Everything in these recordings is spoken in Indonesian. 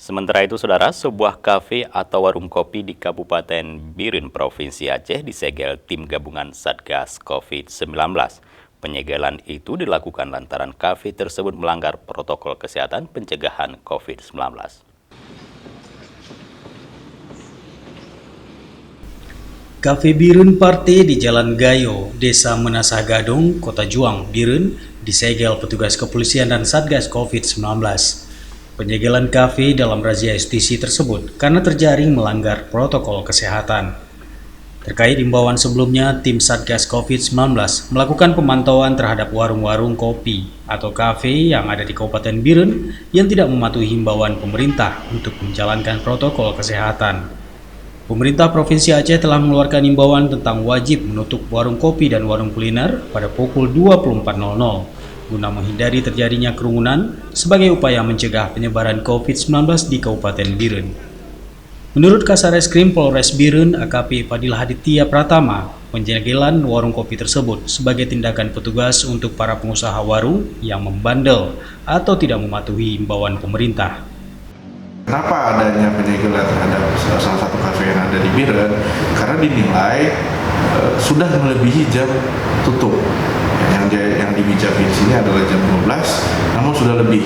Sementara itu, saudara, sebuah kafe atau warung kopi di Kabupaten Biren, Provinsi Aceh disegel tim gabungan Satgas COVID-19. Penyegelan itu dilakukan lantaran kafe tersebut melanggar protokol kesehatan pencegahan COVID-19. Kafe Biren Parte di Jalan Gayo, Desa Menasah Gadong, Kota Juang, Biren, disegel petugas kepolisian dan Satgas COVID-19. Penyegelan kafe dalam razia justisi tersebut karena terjaring melanggar protokol kesehatan. Terkait imbauan sebelumnya, tim Satgas COVID-19 melakukan pemantauan terhadap warung-warung kopi atau kafe yang ada di Kabupaten Biren yang tidak mematuhi himbauan pemerintah untuk menjalankan protokol kesehatan. Pemerintah Provinsi Aceh telah mengeluarkan imbauan tentang wajib menutup warung kopi dan warung kuliner pada pukul 24.00 guna menghindari terjadinya kerumunan sebagai upaya mencegah penyebaran COVID-19 di Kabupaten Biren. Menurut Kasareskrim Polres Biren AKP Fadilah Aditya Pratama, penyegelan warung kopi tersebut sebagai tindakan petugas untuk para pengusaha warung yang membandel atau tidak mematuhi imbauan pemerintah. Kenapa adanya penyegelan terhadap salah satu kafe yang ada di Biren? Karena dinilai sudah melebihi jam tutup. Yang dibijakin di sini adalah jam 12, namun sudah lebih.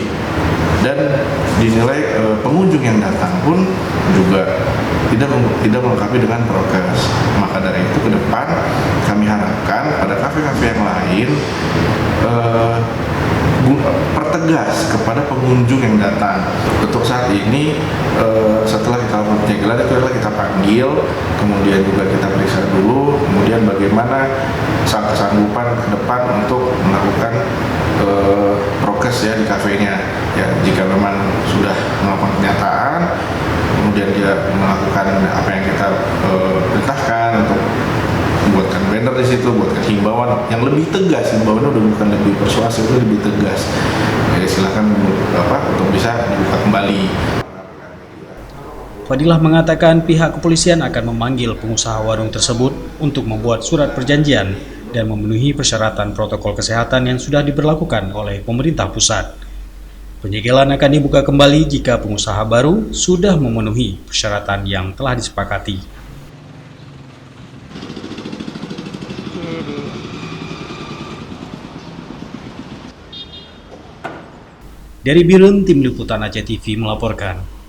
Dan dinilai pengunjung yang datang pun juga tidak melengkapi dengan prokes. Maka dari itu ke depan kami harapkan pada kafe-kafe yang lain pertegas kepada pengunjung yang datang. Untuk saat ini setelah kita lakukan penyegelan itu adalah kita panggil, kemudian juga kita periksa dulu, kemudian bagaimana kesanggupan ke depan untuk melakukan prokes ya di kafenya. Ya, jika memang sudah melakukan pernyataan, kemudian dia melakukan apa yang kita perintahkan untuk buatkan banner di situ, buatkan himbauan yang lebih tegas. Himbauannya udah bukan lebih persuasif, itu lebih tegas. Ya, silakan untuk bisa dibuka kembali. Fadilah mengatakan pihak kepolisian akan memanggil pengusaha warung tersebut untuk membuat surat perjanjian dan memenuhi persyaratan protokol kesehatan yang sudah diberlakukan oleh pemerintah pusat. Penyegelan akan dibuka kembali jika pengusaha baru sudah memenuhi persyaratan yang telah disepakati. Dari Biren, Tim Liputan Aceh TV melaporkan.